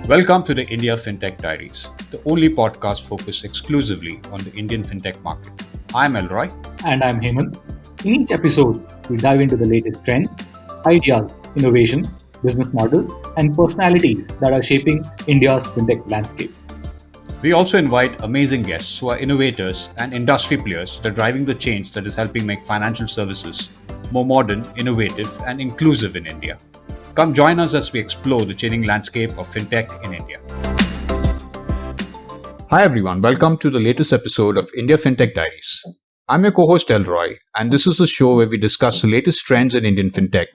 Welcome to the India Fintech Diaries, the only podcast focused exclusively on the Indian fintech market. I'm Elroy. And I'm Hemant. In each episode, we dive into the latest trends, ideas, innovations, business models, and personalities that are shaping India's fintech landscape. We also invite amazing guests who are innovators and industry players that are driving the change that is helping make financial services more modern, innovative, and inclusive in India. Come join us as we explore the changing landscape of fintech in India. Hi everyone, welcome to the latest episode of India Fintech Diaries. I'm your co-host Elroy, and this is the show where we discuss the latest trends in Indian fintech,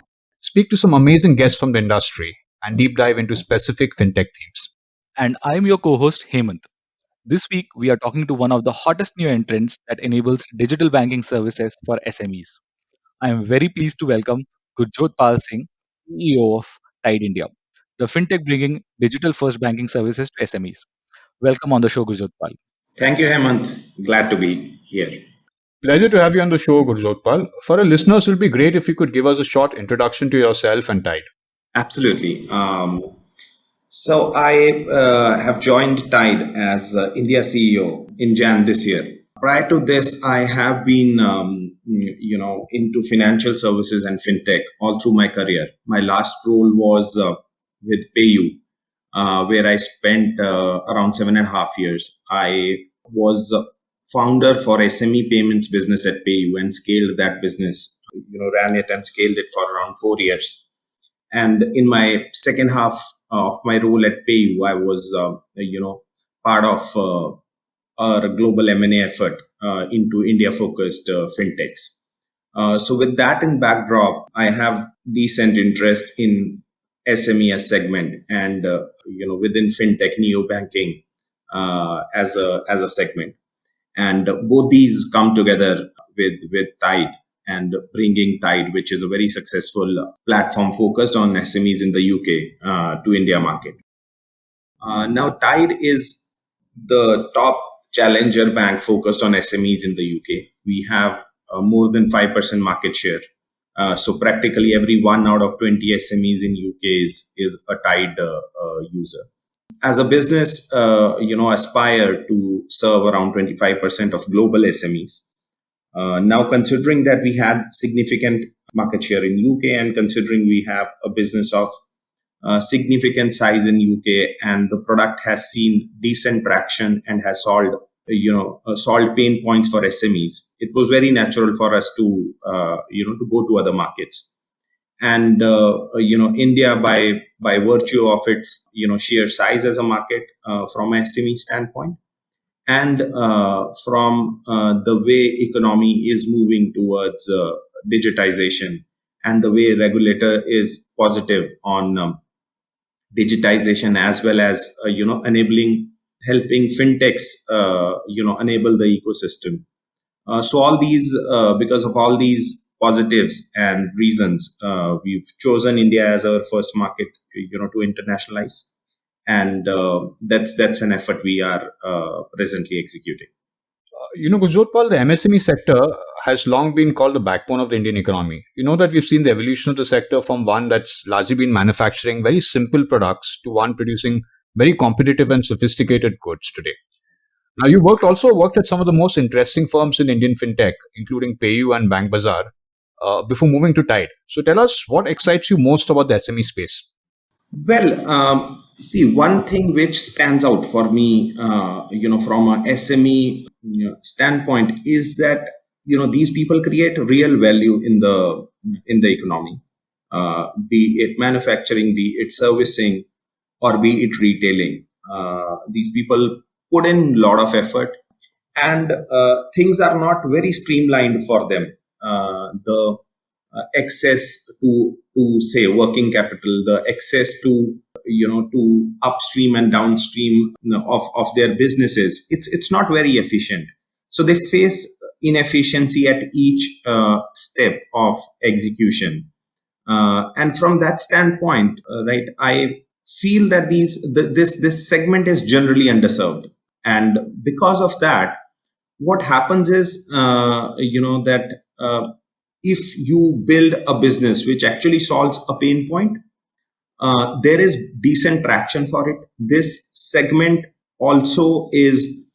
speak to some amazing guests from the industry, and deep dive into specific fintech themes. And I'm your co host, Hemant. This week, we are talking to one of the hottest new entrants that enables digital banking services for SMEs. I am very pleased to welcome Gurjodhpal Singh, CEO of Tide India, the fintech bringing digital first banking services to SMEs. Welcome on the show, Gurjodhpal. Thank you, Hemant. Glad to be here. Pleasure to have you on the show, Gurjodhpal. For our listeners, it would be great if you could give us a short introduction to yourself and Tide. Absolutely. So I have joined Tide as India CEO in Jan this year. Prior to this, I have been, into financial services and fintech all through my career. My last role was with PayU, where I spent around 7.5 years. I was founder for SME payments business at PayU and scaled that business. Ran it and scaled it for around 4 years. And in my second half of my role at PayU, I was, part of our global M&A effort into India-focused fintechs. So with that in backdrop, I have decent interest in SME segment and, within fintech, neo-banking as a segment. And both these come together with Tide and bringing Tide, which is a very successful platform focused on SMEs in the UK to India market. Now, Tide is the top challenger bank focused on SMEs in the UK. We have more than 5% market share. So practically every 1 out of 20 SMEs in UK is a Tide user. As a business, aspire to serve around 25% of global SMEs. Now, considering that we had significant market share in UK and considering we have a business of significant size in UK and the product has seen decent traction and has solved pain points for SMEs, it was very natural for us to go to other markets. And India, by virtue of its sheer size as a market from an SME standpoint, and from the way economy is moving towards digitization, and the way regulator is positive on digitization as well as helping fintechs enable the ecosystem. So all these because of all these positives and reasons, we've chosen India as our first market to internationalize, and that's an effort we are presently executing. Gurjodhpal, the MSME sector has long been called the backbone of the Indian economy. You know that we've seen the evolution of the sector from one that's largely been manufacturing very simple products to one producing very competitive and sophisticated goods today. Now, you also worked at some of the most interesting firms in Indian fintech, including PayU and Bank Bazaar, before moving to Tide. So tell us what excites you most about the SME space. Well, see, one thing which stands out for me, from a SME standpoint, is that these people create real value in the economy, be it manufacturing, be it servicing, or be it retailing. These people put in a lot of effort, and things are not very streamlined for them. The access to say working capital, the access to upstream and downstream of their businesses, it's not very efficient. So they face inefficiency at each step of execution. And from that standpoint, right, I feel that this segment is generally underserved, and because of that, what happens is that if you build a business which actually solves a pain point, there is decent traction for it. This segment also is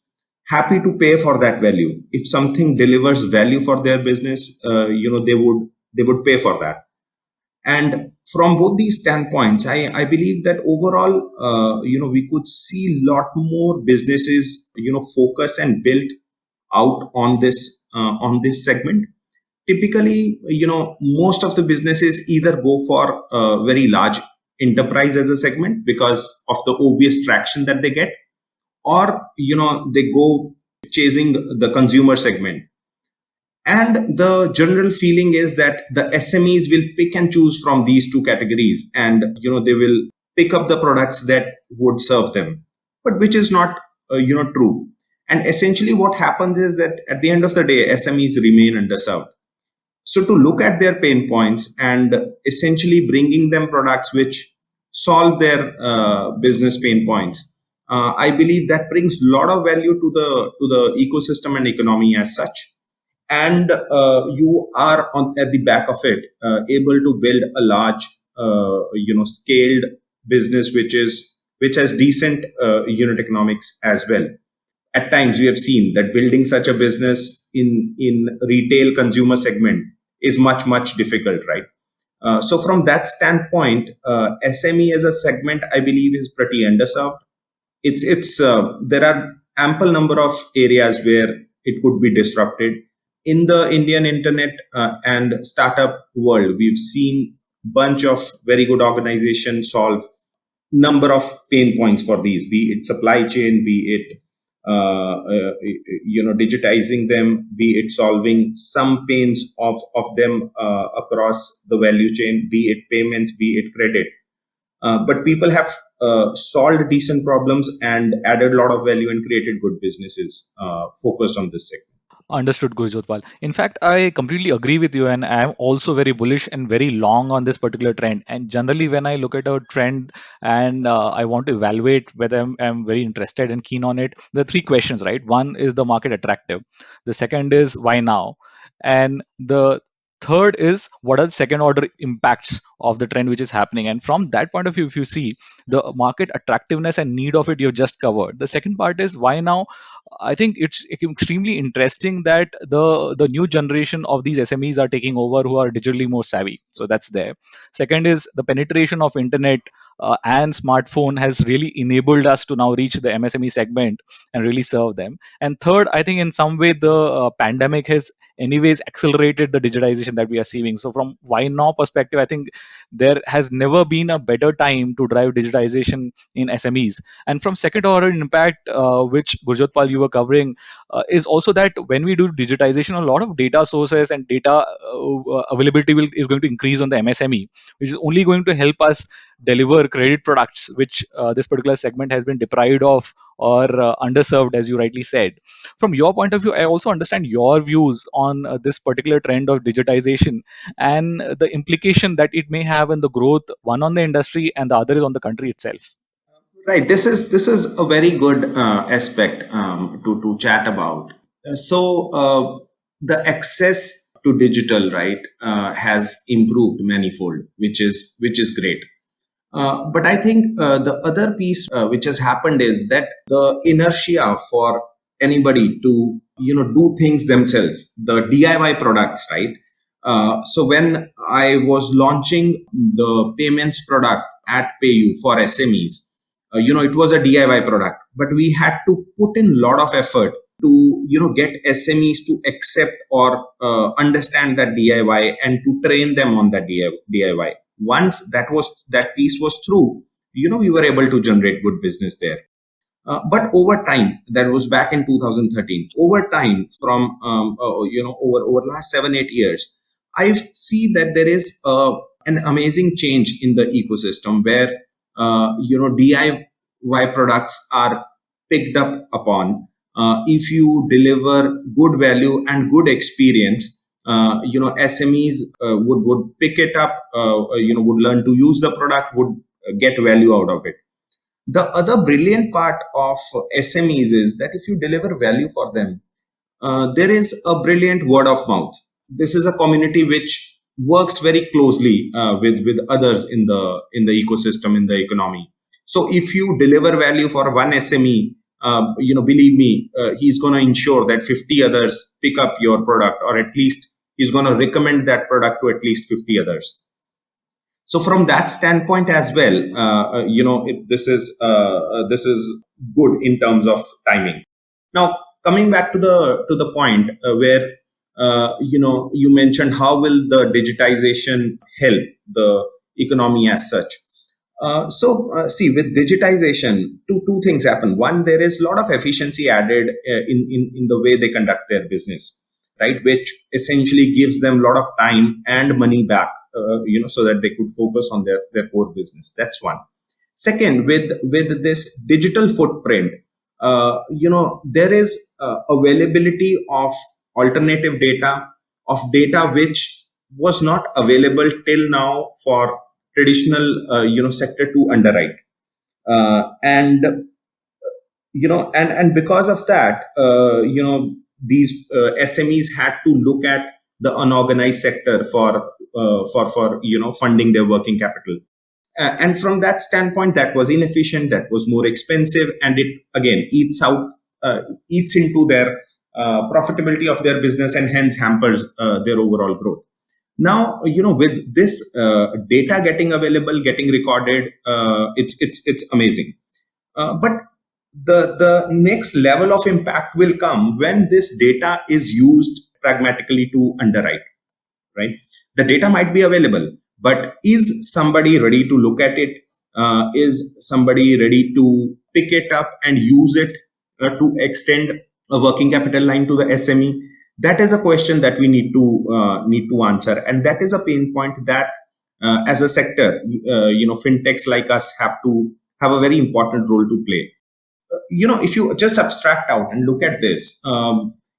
happy to pay for that value. If something delivers value for their business, they would pay for that. And from both these standpoints, I believe that overall, we could see a lot more businesses, focus and build out on this segment. Typically, most of the businesses either go for very large enterprise as a segment because of the obvious traction that they get, or they go chasing the consumer segment. And the general feeling is that the SMEs will pick and choose from these two categories, and they will pick up the products that would serve them, but which is not true. And essentially what happens is that at the end of the day, SMEs remain underserved. So to look at their pain points and essentially bringing them products which solve their business pain points, I believe that brings a lot of value to the ecosystem and economy as such. And you are at the back of it able to build a large, scaled business which has decent unit economics as well. At times we have seen that building such a business in retail consumer segment is much difficult, right? So from that standpoint, SME as a segment, I believe, is pretty underserved. It's There are ample number of areas where it could be disrupted. In the Indian internet and startup world, we've seen bunch of very good organizations solve number of pain points for these, be it supply chain, be it digitizing them, be it solving some pains of them across the value chain, be it payments, be it credit. But people have solved decent problems and added a lot of value and created good businesses focused on this segment. Understood, Gurjotpal. In fact, I completely agree with you, and I am also very bullish and very long on this particular trend. And generally, when I look at a trend and I want to evaluate whether I'm very interested and keen on it, there are three questions, right? One is the market attractive, the second is why now, and the third is what are the second order impacts of the trend which is happening. And from that point of view, if you see the market attractiveness and need of it, you've just covered. The second part is why now. I think it's extremely interesting that the new generation of these SMEs are taking over who are digitally more savvy. So that's there. Second is the penetration of internet and smartphone has really enabled us to now reach the MSME segment and really serve them. And third, I think in some way the pandemic has anyways accelerated the digitization that we are seeing. So from why now perspective, I think there has never been a better time to drive digitization in SMEs. And from second order impact, which Gurjotpal you were covering, is also that when we do digitization, a lot of data sources and data availability is going to increase on the MSME, which is only going to help us deliver credit products, which this particular segment has been deprived of or underserved, as you rightly said. From your point of view, I also understand your views on this particular trend of digitization and the implication that it may have in the growth, one on the industry and the other is on the country itself. Right. This is a very good aspect to chat about. The access to digital, right, has improved manifold, which is great. But I think the other piece which has happened is that the inertia for anybody to do things themselves, the DIY products, right? So when I was launching the payments product at PayU for SMEs, it was a DIY product, but we had to put in a lot of effort to get SMEs to accept or understand that DIY and to train them on that DIY. Once that piece was through, we were able to generate good business there. But over time, that was back in 2013. Over time, from over last 7-8 years, I see that there is an amazing change in the ecosystem where DIY products are picked up upon. If you deliver good value and good experience, SMEs would pick it up, would learn to use the product, would get value out of it. The other brilliant part of SMEs is that if you deliver value for them, there is a brilliant word of mouth. This is a community which works very closely with others in the ecosystem, in the economy. So if you deliver value for one SME, believe me, he's going to ensure that 50 others pick up your product, or at least he's going to recommend that product to at least 50 others. So from that standpoint as well, this is good in terms of timing. Now, coming back to the point where you mentioned how will the digitization help the economy as such. See, with digitization, two things happen. One, there is a lot of efficiency added in the way they conduct their business, right? Which essentially gives them a lot of time and money back, so that they could focus on their core business. That's one. Second, with this digital footprint, there is availability of alternative data, of data which was not available till now for traditional sector to underwrite, and and because of that, these SMEs had to look at the unorganized sector for funding their working capital. And from that standpoint, that was inefficient, that was more expensive, and it again eats into their profitability of their business, and hence hampers their overall growth. Now, with this data getting available, getting recorded, it's amazing. But the next level of impact will come when this data is used pragmatically to underwrite, right? The data might be available, but is somebody ready to look at it? Is somebody ready to pick it up and use it to extend a working capital line to the SME? That is a question that we need to answer, and that is a pain point that, as a sector, fintechs like us have a very important role to play. If you just abstract out and look at this,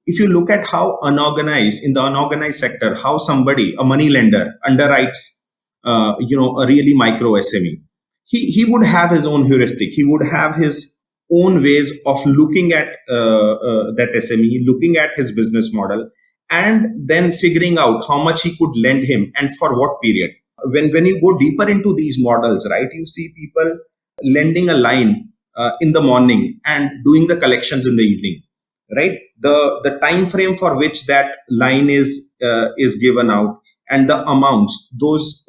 if you look at how in the unorganized sector, how somebody, a money lender, underwrites, a really micro SME, he would have his own heuristic. He would have his own ways of looking at that SME, looking at his business model, and then figuring out how much he could lend him and for what period. When you go deeper into these models, right, you see people lending a line in the morning and doing the collections in the evening, right? The time frame for which that line is given out, and the amounts, those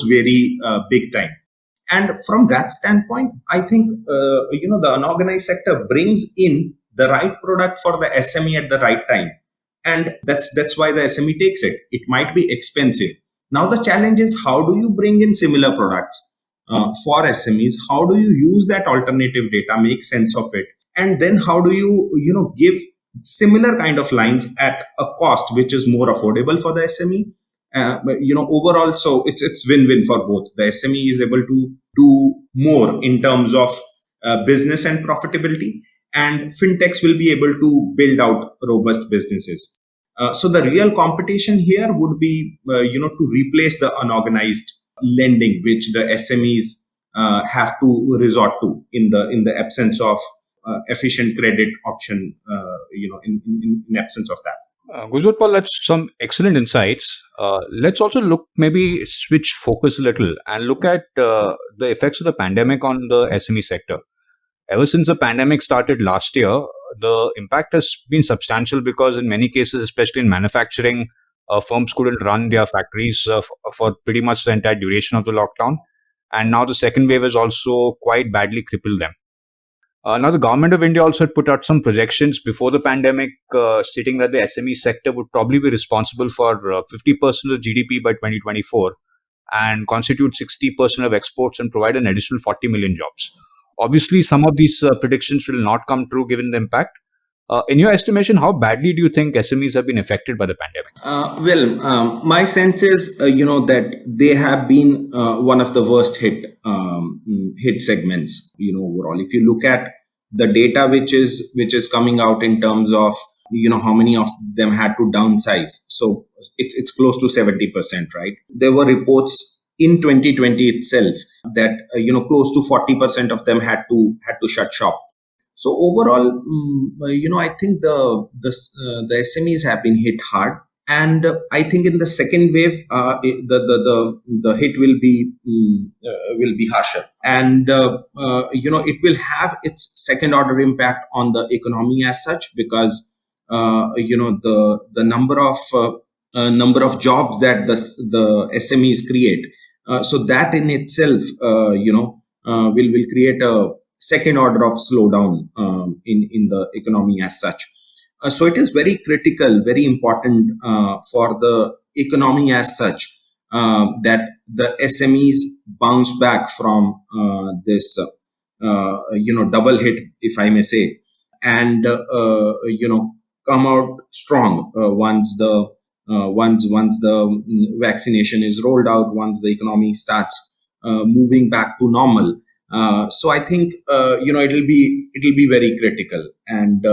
vary big time. And from that standpoint, I think the unorganized sector brings in the right product for the SME at the right time, and that's why the SME takes it. It might be expensive. Now the challenge is, how do you bring in similar products for SMEs? How do you use that alternative data, make sense of it, and then how do you give similar kind of lines at a cost which is more affordable for the SME? Overall, so it's win-win for both. The SME is able to do more in terms of business and profitability, and fintechs will be able to build out robust businesses. So the real competition here would be, to replace the unorganized lending, which the SMEs have to resort to in the absence of efficient credit option. In absence of that. Gurjodhpal, that's some excellent insights. Let's also maybe switch focus a little and look at the effects of the pandemic on the SME sector. Ever since the pandemic started last year, the impact has been substantial because in many cases, especially in manufacturing, firms couldn't run their factories for pretty much the entire duration of the lockdown. And now the second wave has also quite badly crippled them. Now, the government of India also had put out some projections before the pandemic, stating that the SME sector would probably be responsible for 50% of GDP by 2024 and constitute 60% of exports and provide an additional 40 million jobs. Obviously, some of these predictions will not come true given the impact. In your estimation, how badly do you think SMEs have been affected by the pandemic? My sense is, that they have been one of the worst hit segments. Overall, if you look at the data which is coming out in terms of how many of them had to downsize, so it's close to 70%, right? There were reports in 2020 itself that close to 40% of them had to shut shop. So overall, I think the SMEs have been hit hard, And I think in the second wave, the hit will be harsher, and it will have its second order impact on the economy as such, because the number of jobs that the SMEs create, so that in itself will create a second order of slowdown in the economy as such. So it is very critical, very important for the economy as such, that the SMEs bounce back from this double hit, if I may say, and come out strong once the vaccination is rolled out, once the economy starts moving back to normal. So I think it'll be very critical, and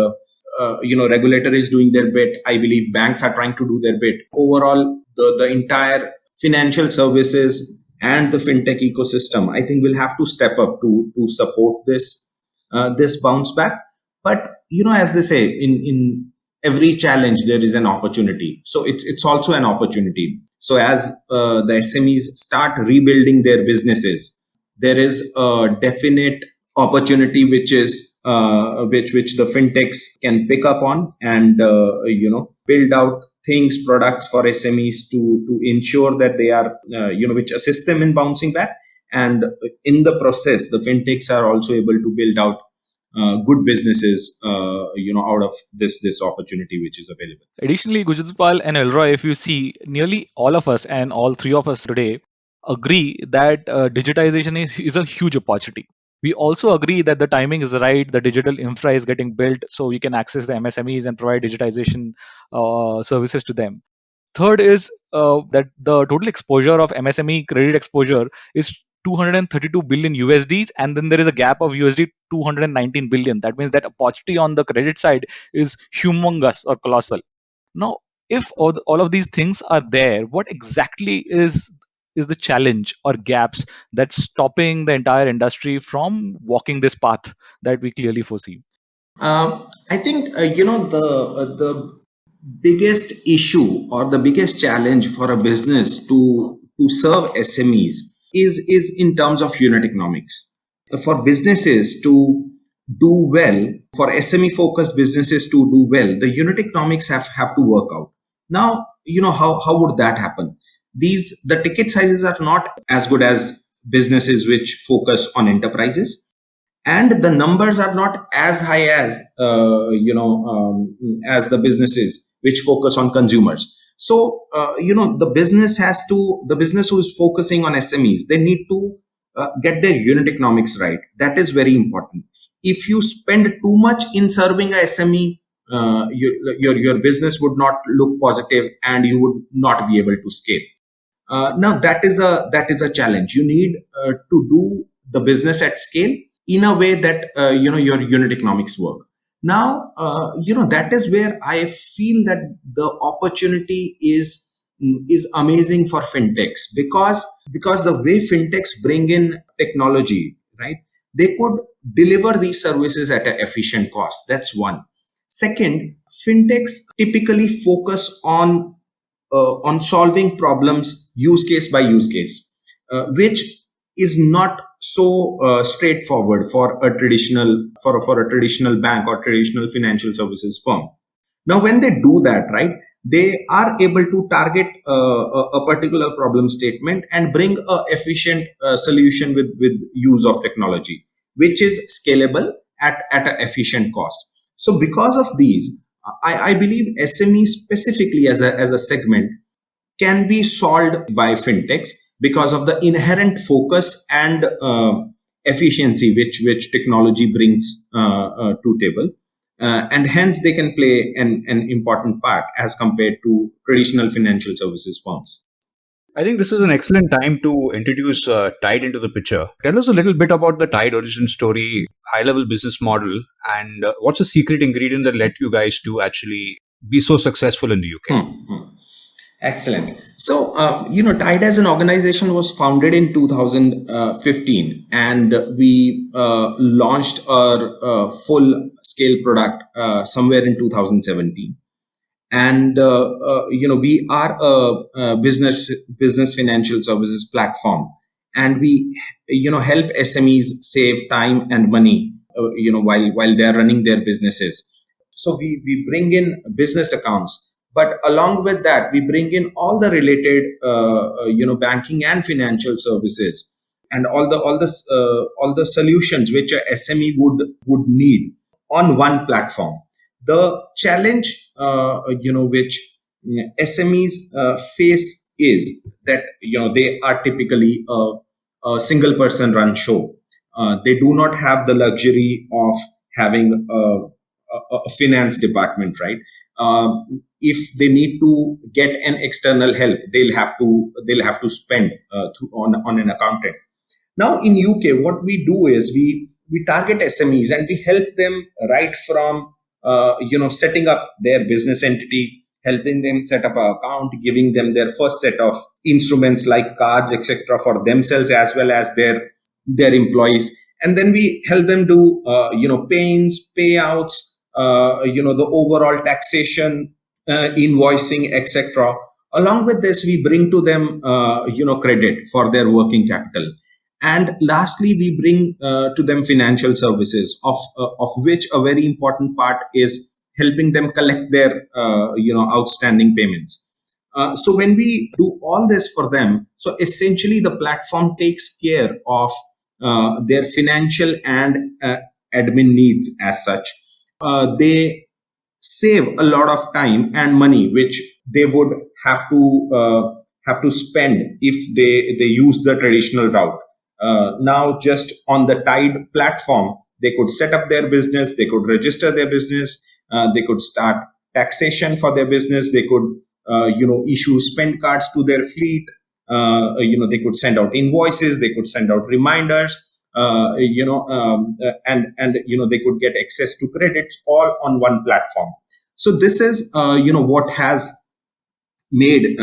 regulator is doing their bit. I believe banks are trying to do their bit. Overall, the entire financial services and the fintech ecosystem, I think, will have to step up to support this bounce back. But as they say, in every challenge there is an opportunity. So it's also an opportunity. So as the SMEs start rebuilding their businesses, there is a definite opportunity which the fintechs can pick up on, and build out things, products for SMEs to ensure that they are which assist them in bouncing back. And in the process, the fintechs are also able to build out good businesses out of this opportunity which is available. Additionally, Gujratpal and Elroy, if you see, nearly all of us and all three of us today agree that digitization is a huge opportunity. We also agree that the timing is right, the digital infra is getting built so we can access the MSMEs and provide digitization services to them. Third is that the total exposure of MSME credit exposure is 232 billion USDs, and then there is a gap of USD 219 billion. That means that opportunity on the credit side is humongous or colossal. Now, if all of these things are there, what exactly is the challenge or gaps that's stopping the entire industry from walking this path that we clearly foresee? I think the biggest issue or the biggest challenge for a business to serve SMEs is in terms of unit economics. For businesses to do well, for SME focused businesses to do well, the unit economics have to work out. Now, how would that happen? The ticket sizes are not as good as businesses which focus on enterprises, and the numbers are not as high as the businesses which focus on consumers. So the business who is focusing on SMEs, they need to get their unit economics right. That is very important. If you spend too much in serving a SME, your business would not look positive, and you would not be able to scale. Now that is a challenge. You need to do the business at scale in a way that your unit economics work. Now that is where I feel that the opportunity is amazing for fintechs, because the way fintechs bring in technology, right? They could deliver these services at an efficient cost. That's one. Second, fintechs typically focus on solving problems use case by use case, which is not so straightforward for a traditional bank or traditional financial services firm. Now, when they do that, right, they are able to target a particular problem statement and bring a efficient solution with use of technology, which is scalable at an efficient cost. So, because of these, I believe SME specifically as a segment can be solved by fintechs because of the inherent focus and efficiency which technology brings to table, and hence they can play an important part as compared to traditional financial services firms. I think this is an excellent time to introduce Tide into the picture. Tell us a little bit about the Tide origin story, high level business model, and what's the secret ingredient that led you guys to actually be so successful in the UK? Excellent. So, Tide as an organization was founded in 2015, and we launched our full scale product somewhere in 2017. and we are a business financial services platform, and we help SMEs save time and money while they are running their businesses. So we bring in business accounts, but along with that we bring in all the related banking and financial services, and all the solutions which a SME would need on one platform. The challenge which SMEs face is that they are typically a single person run show. They do not have the luxury of having a finance department, right? If they need to get an external help, they'll have to spend on an accountant. Now in UK, what we do is we target SMEs and we help them right from setting up their business entity, helping them set up an account, giving them their first set of instruments like cards, etc., for themselves as well as their employees, and then we help them do payments, payouts, the overall taxation, invoicing, etc. Along with this, we bring to them credit for their working capital, and lastly we bring to them financial services, of which a very important part is helping them collect their outstanding payments. So when we do all this for them, so essentially the platform takes care of their financial and admin needs as such. They save a lot of time and money which they would have to spend if they use the traditional route. Now just on the Tide platform, they could set up their business, they could register their business, they could start taxation for their business, they could issue spend cards to their fleet, they could send out invoices, they could send out reminders, and they could get access to credits all on one platform. So this is what has made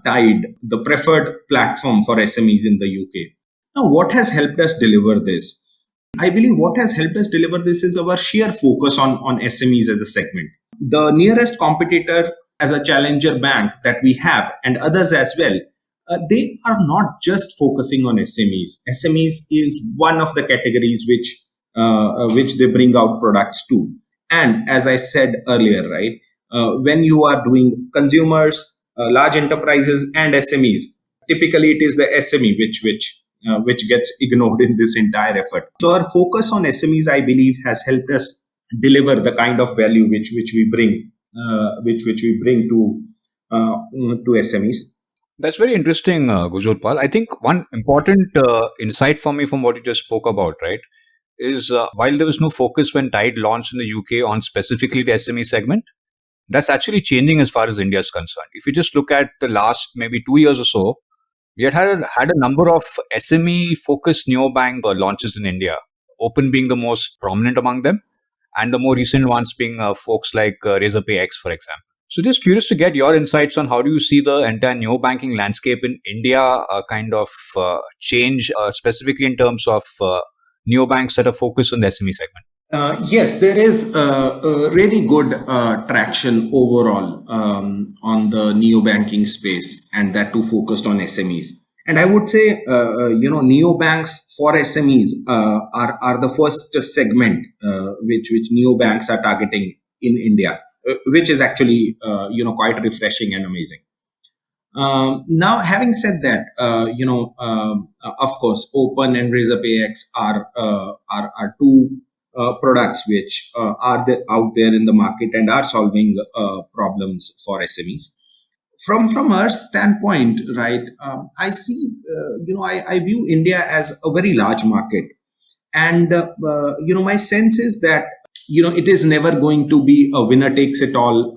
Tide the preferred platform for SMEs in the UK. Now, what has helped us deliver this? I believe what has helped us deliver this is our sheer focus on SMEs as a segment. The nearest competitor as a challenger bank that we have, and others as well, they are not just focusing on SMEs. SMEs is one of the categories which they bring out products to. And as I said earlier, right, when you are doing consumers, large enterprises, and SMEs, typically it is the SME which gets ignored in this entire effort. So our focus on SMEs, I believe, has helped us deliver the kind of value which we bring, which we bring to SMEs. That's very interesting, Gurjodhpal. I think one important insight for me from what you just spoke about, right, is while there was no focus when Tide launched in the UK on specifically the SME segment, that's actually changing as far as India is concerned. If you just look at the last maybe 2 years or so, we had a number of SME focused neobank launches in India, Open being the most prominent among them, and the more recent ones being folks like Razorpay X, for example. So just curious to get your insights on how do you see the entire neobanking landscape in India kind of change, specifically in terms of neobanks that are focused on the SME segment. Yes, there is a really good traction overall on the neobanking space, and that too focused on SMEs. And I would say, neobanks for SMEs are the first segment which neobanks are targeting in India, which is actually quite refreshing and amazing. Now, having said that, of course, Open and Razorpay X are two products which are out there in the market and are solving problems for SMEs. From our standpoint, right, I see, I view India as a very large market, and my sense is that it is never going to be a winner takes it all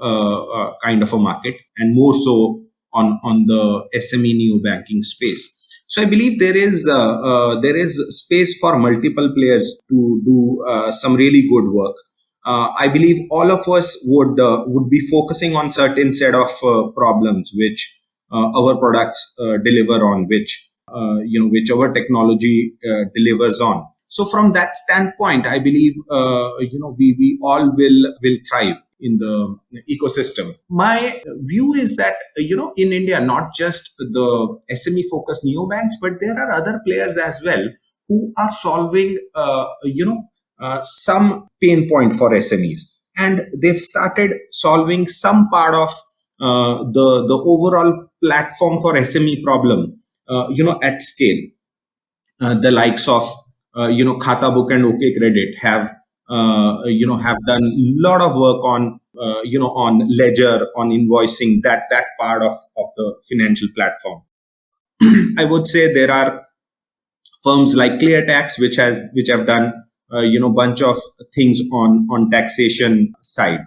kind of a market, and more so on the SME new banking space. So I believe there is space for multiple players to do some really good work. I believe all of us would be focusing on certain set of problems which our products deliver on, which our technology delivers on. So from that standpoint, I believe we all will thrive in the ecosystem. My view is that in India, not just the SME focused neobanks, but there are other players as well who are solving some pain point for SMEs, and they've started solving some part of the overall platform for SME problem at scale. The likes of Khata Book and OK Credit have done a lot of work on on ledger, on invoicing, that part of the financial platform. I would say there are firms like ClearTax which have done bunch of things on taxation side,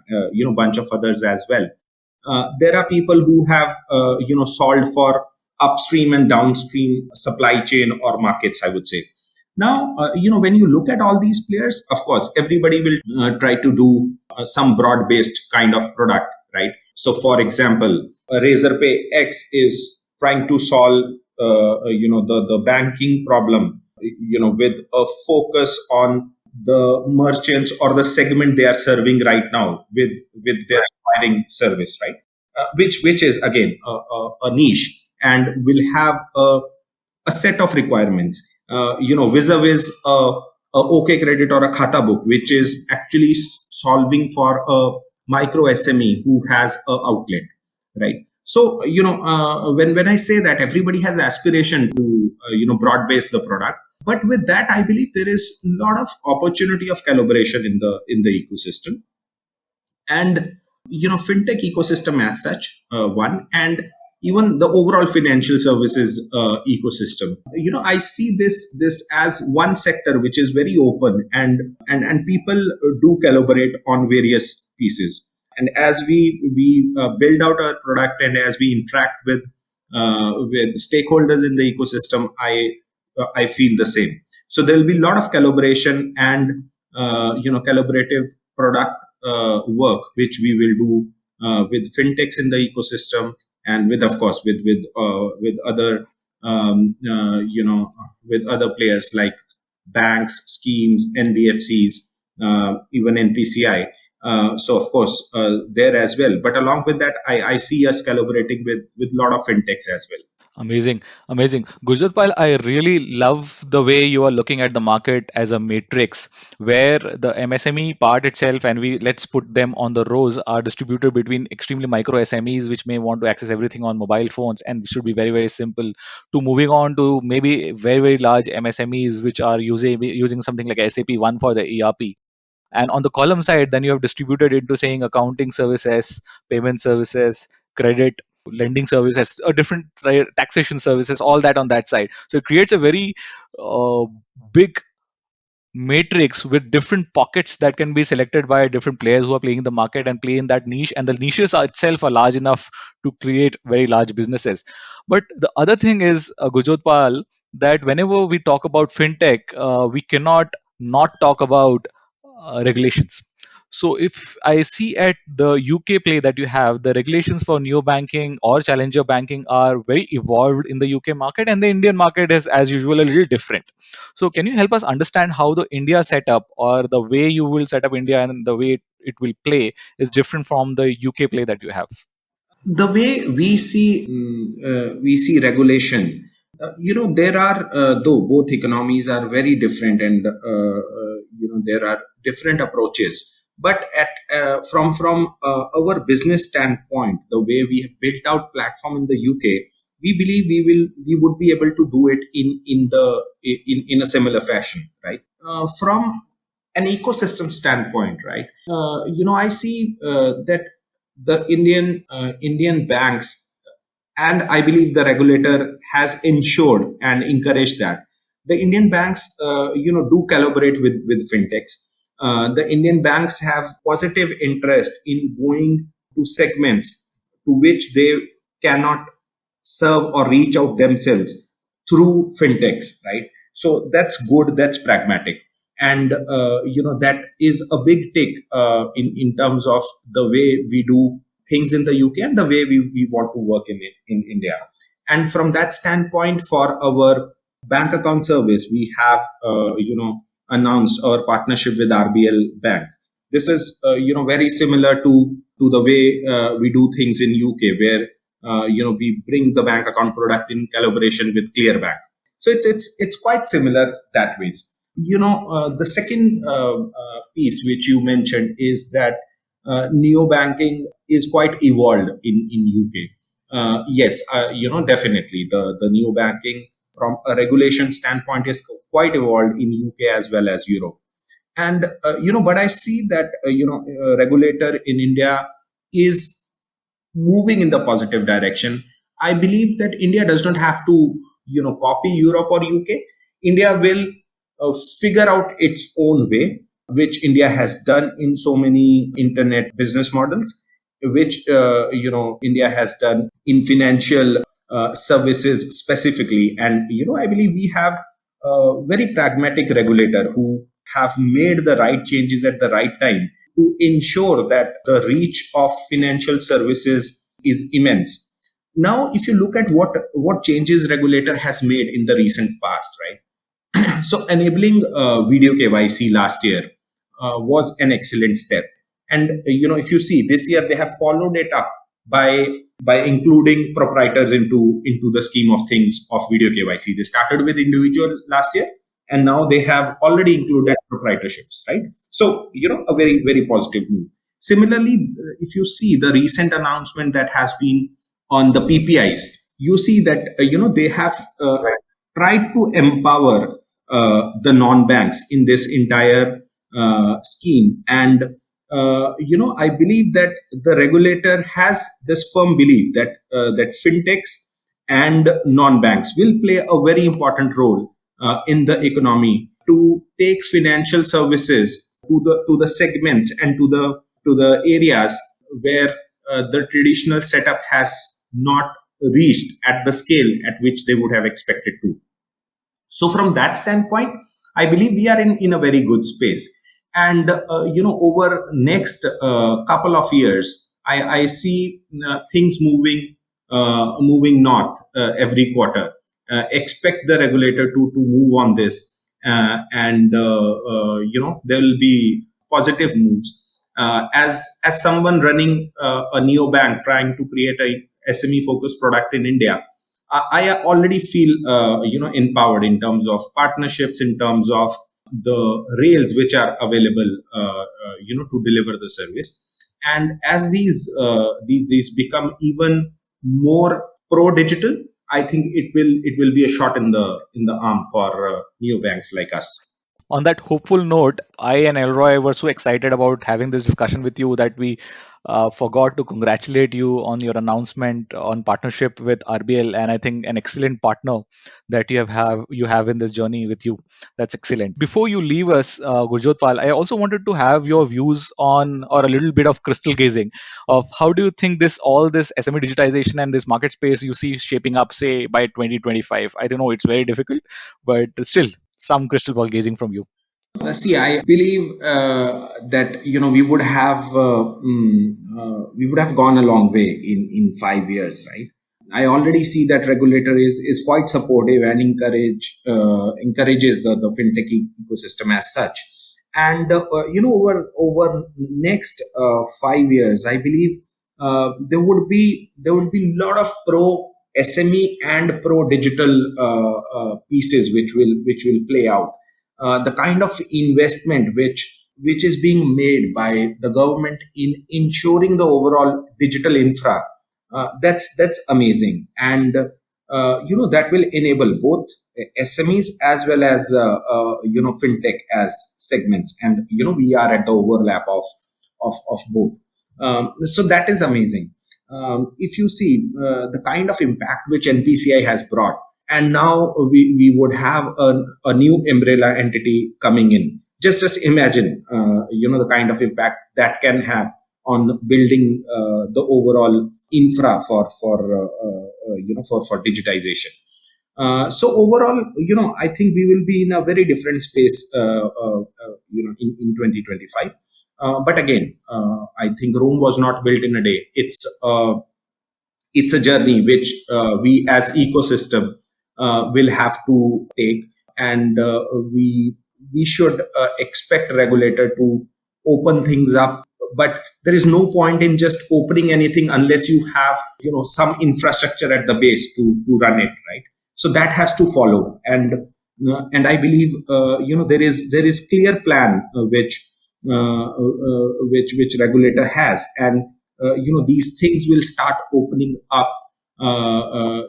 bunch of others as well. There are people who have solved for upstream and downstream supply chain or markets, I would say. Now, when you look at all these players, of course, everybody will try to do some broad-based kind of product, right? So, for example, Razorpay X is trying to solve, the banking problem, with a focus on the merchants or the segment they are serving right now with their acquiring service, right? Which is again a niche and will have a set of requirements, vis-a-vis a OK Credit or a Khata Book, which is actually solving for a micro SME who has a outlet, right? So when I say that everybody has aspiration to broad base the product, but with that I believe there is a lot of opportunity of collaboration in the ecosystem, and fintech ecosystem as such, one, and even the overall financial services ecosystem. I see this as one sector which is very open, and people do collaborate on various pieces. And as we build out our product, and as we interact with stakeholders in the ecosystem, I feel the same. So there will be a lot of collaboration and collaborative product work which we will do with fintechs in the ecosystem, and with, of course, with other with other players like banks, schemes, NBFCs, even NPCI. So of course there as well. But along with that, I see us collaborating with a lot of fintechs as well. Amazing, amazing. Gurjotpal, I really love the way you are looking at the market as a matrix, where the MSME part itself, and we let's put them on the rows, are distributed between extremely micro SMEs, which may want to access everything on mobile phones and should be very, very simple, to moving on to maybe very, very large MSMEs, which are using something like SAP1 for the ERP. And on the column side, then you have distributed into saying accounting services, payment services, credit, lending services, different taxation services, all that on that side. So it creates a very uh, big matrix with different pockets that can be selected by different players who are playing in the market and play in that niche, and the niches are itself are large enough to create very large businesses. But the other thing is, Gujotpal, that whenever we talk about fintech, we cannot not talk about regulations. So if I see at the UK play that you have, the regulations for neo banking or challenger banking are very evolved in the UK market, and the Indian market is, as usual, a little different. So can you help us understand how the India setup, or the way you will set up India and the way it will play, is different from the UK play that you have? The way we see regulation, there are, though both economies are very different, and there are different approaches, but at from our business standpoint, the way we have built out platform in the UK, we believe we would be able to do it in a similar fashion, right? From an ecosystem standpoint, right? I see that the Indian banks, and I believe the regulator has ensured and encouraged that the Indian banks, do collaborate with fintechs. The Indian banks have positive interest in going to segments to which they cannot serve or reach out themselves through fintechs, right? So that's good, that's pragmatic, and that is a big tick in terms of the way we do things in the UK and the way we want to work in India. And from that standpoint, for our bank account service, we have announced our partnership with RBL Bank. This is very similar to the way we do things in UK, where we bring the bank account product in collaboration with Clearbank. So it's quite similar that ways. The second piece which you mentioned is that neo banking is quite evolved in UK. Yes, definitely the neo banking from a regulation standpoint is quite evolved in UK as well as Europe. And but I see that regulator in India is moving in the positive direction. I believe that India does not have to copy Europe or UK. India will figure out its own way, which India has done in so many internet business models, which India has done in financial services specifically. And I believe we have a very pragmatic regulator who have made the right changes at the right time to ensure that the reach of financial services is immense. Now, if you look at what changes regulator has made in the recent past, right? So enabling video KYC last year was an excellent step. And if you see this year, they have followed it up by including proprietors into the scheme of things of video KYC. They started with individual last year, and now they have already included proprietorships, right? So a very very positive move. Similarly, if you see the recent announcement that has been on the PPIs, you see that they have tried to empower the non-banks in this entire scheme. And I believe that the regulator has this firm belief that that fintechs and non-banks will play a very important role in the economy to take financial services to the segments and to the areas where the traditional setup has not reached at the scale at which they would have expected to. So from that standpoint, I believe we are in a very good space. And over next couple of years, I see things moving north every quarter. Expect the regulator to move on this, and there will be positive moves. As someone running a neo bank trying to create a SME focused product in India, I already feel empowered in terms of partnerships, in terms of the rails which are available to deliver the service. And as these become even more pro digital, I think it will be a shot in the arm for neobanks like us. On that hopeful note, I and Elroy were so excited about having this discussion with you that we forgot to congratulate you on your announcement on partnership with RBL, and I think an excellent partner that you have in this journey with you. That's excellent. Before you leave us, Gurjotpal, I also wanted to have your views on, or a little bit of crystal gazing of how do you think this SME digitization and this market space you see shaping up, say by 2025. I don't know, it's very difficult, but still some crystal ball gazing from you. See, I believe that we would have gone a long way in 5 years, right? I already see that regulator is quite supportive and encourages the fintech ecosystem as such. And over next 5 years, I believe there would be a lot of pro SME and pro digital pieces which will play out. The kind of investment which is being made by the government in ensuring the overall digital infra, that's amazing. And that will enable both SMEs as well as fintech as segments. And we are at the overlap of both. So that is amazing. If you see the kind of impact which NPCI has brought, and now we would have a new umbrella entity coming in. Just imagine, the kind of impact that can have on building the overall infra for digitization. So overall, I think we will be in a very different space, in 2025. But again, I think Rome was not built in a day. It's a journey which we as ecosystem will have to take, and we should expect regulator open things up, but there is no point in just opening anything unless you have some infrastructure at the base to run it, right? So that has to follow, and I believe there is clear plan which regulator has, and these things will start opening up over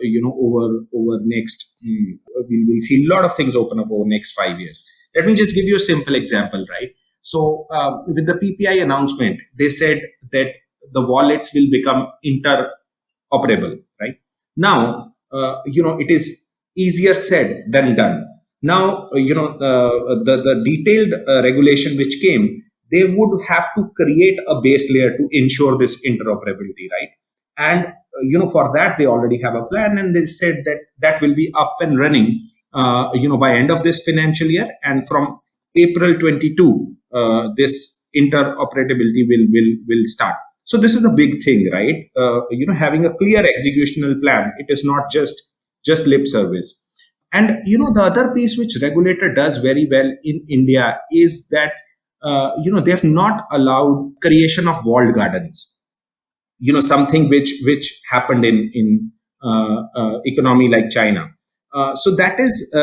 next we'll see a lot of things open up over next 5 years. Let me just give you a simple example, right? So with the PPI announcement, they said that the wallets will become interoperable, right? Now, it is easier said than done. Now, the detailed regulation which came, they would have to create a base layer to ensure this interoperability, right? And for that they already have a plan, and they said that that will be up and running, by end of this financial year, and from April 22, this interoperability will start. So this is the big thing, right? Having a clear executional plan. It is not just lip service. And the other piece which regulator does very well in India is that they have not allowed creation of walled gardens. Something which happened in economy like China. So that is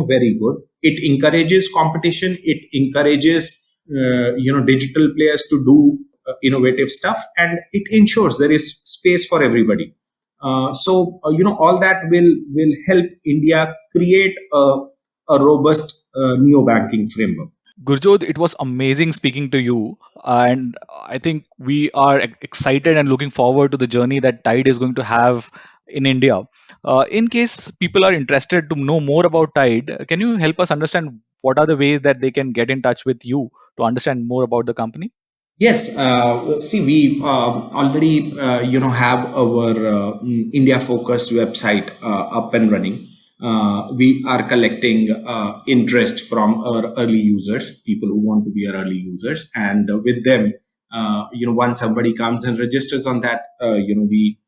very good. It encourages competition. It encourages digital players to do innovative stuff, and it ensures there is space for everybody. So all that will help India create a robust neo banking framework. Gurjot, it was amazing speaking to you, and I think we are excited and looking forward to the journey that Tide is going to have in India. In case people are interested to know more about Tide, can you help us understand what are the ways that they can get in touch with you to understand more about the company? Yes, see, we already have our India focused website up and running. We are collecting interest from our early users, people who want to be our early users, and with them, once somebody comes and registers on that, we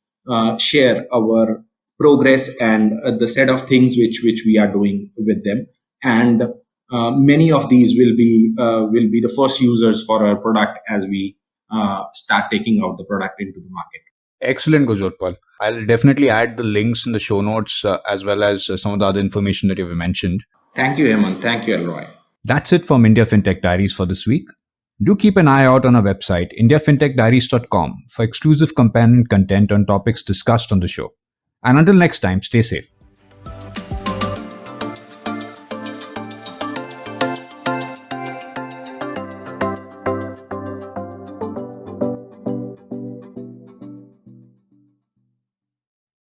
share our progress and the set of things which we are doing with them, and many of these will be the first users for our product as we start taking out the product into the market. Excellent, Gurjotpal. I'll definitely add the links in the show notes as well as some of the other information that you've mentioned. Thank you, Hemant. Thank you, Elroy. That's it from India FinTech Diaries for this week. Do keep an eye out on our website, indiafintechdiaries.com, for exclusive companion content on topics discussed on the show. And until next time, stay safe.